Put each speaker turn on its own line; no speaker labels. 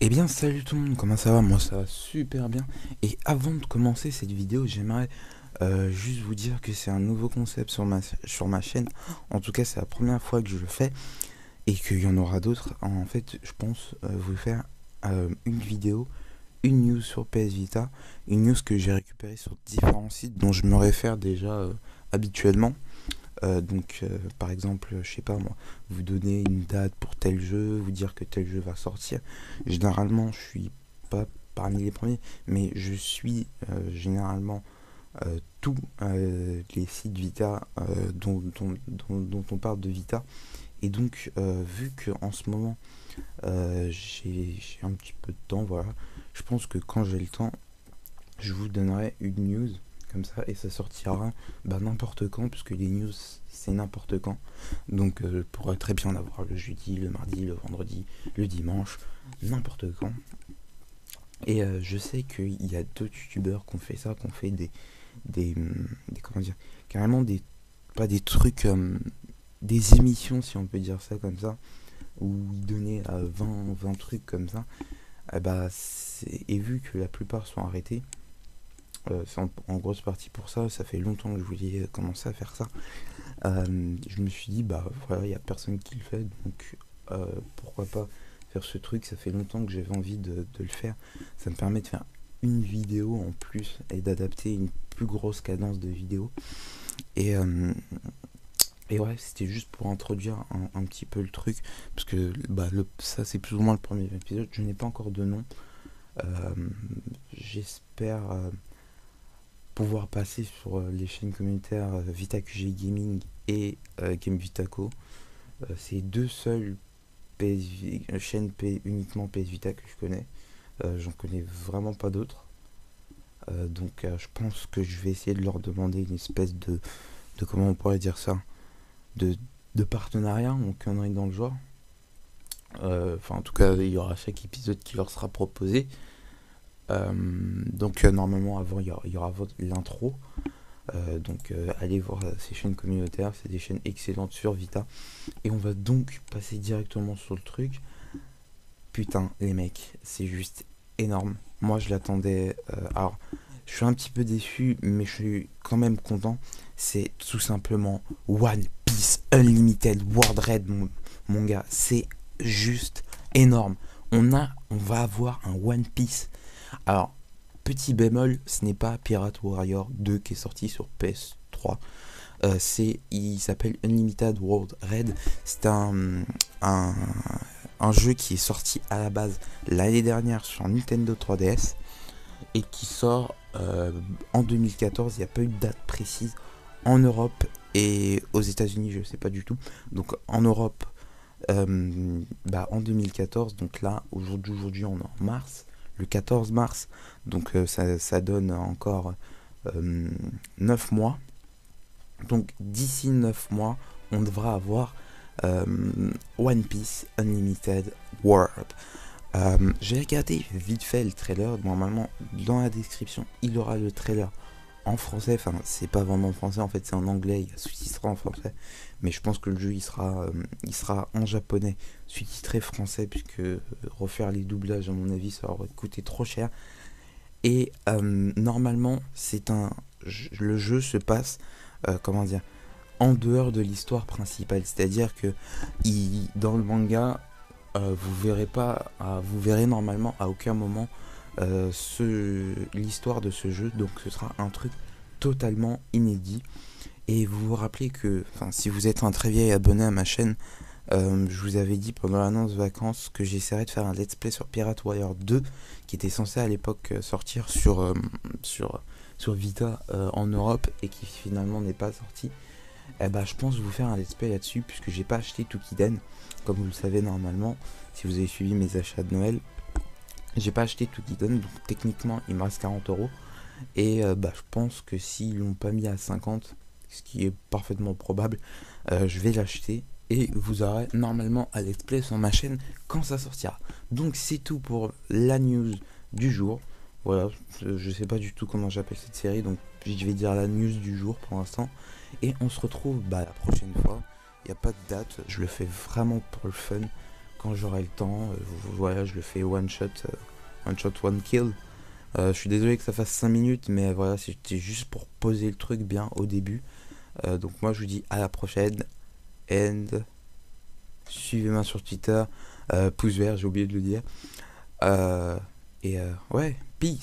Eh bien salut tout le monde, comment ça va? Moi ça va super bien. Et avant de commencer cette vidéo, j'aimerais juste vous dire que c'est un nouveau concept sur ma chaîne. En tout cas c'est la première fois que je le fais et qu'il y en aura d'autres. En fait je pense vous faire une vidéo, une news sur PS Vita, une news que j'ai récupérée sur différents sites dont je me réfère déjà habituellement. Par exemple, je sais pas moi, vous donner une date pour tel jeu, vous dire que tel jeu va sortir. Généralement, je suis pas parmi les premiers, mais je suis généralement tous les sites Vita dont on parle de Vita. Et donc, vu que en ce moment j'ai un petit peu de temps, voilà, je pense que quand j'ai le temps, je vous donnerai une news comme ça et ça sortira n'importe quand, puisque les news c'est n'importe quand. Donc pourrait très bien en avoir le jeudi, le mardi, le vendredi, le dimanche, n'importe quand. Et je sais qu'il y a d'autres youtubeurs qui ont fait ça, qui ont fait des comment dire, carrément des, pas des trucs, des émissions si on peut dire ça comme ça, où ils donnaient à 20 trucs comme ça. Et vu que la plupart sont arrêtés, c'est en grosse partie pour ça. Ça fait longtemps que je voulais commencer à faire ça. Je me suis dit, bah voilà, il n'y a personne qui le fait, donc pourquoi pas faire ce truc. Ça fait longtemps que j'avais envie de le faire. Ça me permet de faire une vidéo en plus et d'adapter une plus grosse cadence de vidéo. Et, euh, et ouais, c'était juste pour introduire un petit peu le truc, parce que ça c'est plus ou moins le premier épisode. Je n'ai pas encore de nom. Euh, J'espère pouvoir passer sur les chaînes communautaires VitaQG Gaming et Game Vitaco. C'est deux seules chaînes uniquement PS Vita que je connais. J'en connais vraiment pas d'autres. Je pense que je vais essayer de leur demander une espèce de comment on pourrait dire ça, de, de partenariat ou connerie dans le genre. Enfin, en tout cas, il y aura chaque épisode qui leur sera proposé. Normalement, avant, il y aura l'intro. Allez voir ces chaînes communautaires, c'est des chaînes excellentes sur Vita. Et on va donc passer directement sur le truc. Putain, les mecs, c'est juste énorme. Moi, je l'attendais. Alors, je suis un petit peu déçu, mais je suis quand même content. C'est tout simplement One Piece Unlimited World Red, mon gars. C'est juste énorme. On va avoir un One Piece. Alors, petit bémol, ce n'est pas Pirate Warrior 2 qui est sorti sur PS3. Il s'appelle Unlimited World Red. C'est un, un jeu qui est sorti à la base l'année dernière sur Nintendo 3DS et qui sort en 2014. Il n'y a pas eu de date précise en Europe et aux États-Unis, je ne sais pas du tout. Donc en Europe, en 2014. Donc là, aujourd'hui, on est en mars, le 14 mars. Donc ça donne encore 9 mois. Donc d'ici 9 mois, on devra avoir euh, One Piece Unlimited World. J'ai regardé vite fait le trailer. Normalement, dans la description, il y aura le trailer en français. Enfin, c'est pas vraiment en français, en fait, c'est en anglais. Il y a sous-titré en français. Mais je pense que le jeu il sera en japonais, sous-titré français, puisque refaire les doublages, à mon avis, ça aurait coûté trop cher. Et normalement, le jeu se passe, comment dire, en dehors de l'histoire principale. C'est-à-dire que dans le manga, vous verrez normalement à aucun moment l'histoire de ce jeu. Donc ce sera un truc totalement inédit. Et vous vous rappelez que, enfin, si vous êtes un très vieil abonné à ma chaîne, je vous avais dit pendant l'annonce de vacances que j'essaierais de faire un let's play sur Pirate Warrior 2, qui était censé à l'époque sortir sur Vita en Europe et qui finalement n'est pas sorti. Je pense vous faire un let's play là-dessus, puisque j'ai pas acheté Toukiden, comme vous le savez normalement, si vous avez suivi mes achats de Noël. J'ai pas acheté Toukiden, donc techniquement il me reste 40 euros. Et je pense que s'ils l'ont pas mis à 50, ce qui est parfaitement probable, je vais l'acheter. Et vous aurez normalement un let's play sur ma chaîne quand ça sortira. Donc c'est tout pour la news du jour. Voilà, je sais pas du tout comment j'appelle cette série, donc je vais dire la news du jour pour l'instant. Et on se retrouve la prochaine fois. Il n'y a pas de date, je le fais vraiment pour le fun. quand j'aurai le temps. Voilà, je le fais one shot, one kill. Je suis désolé que ça fasse 5 minutes, mais voilà, c'était juste pour poser le truc bien au début. Donc moi je vous dis à la prochaine, and suivez-moi sur Twitter, pouce vert, j'ai oublié de le dire. Ouais, peace.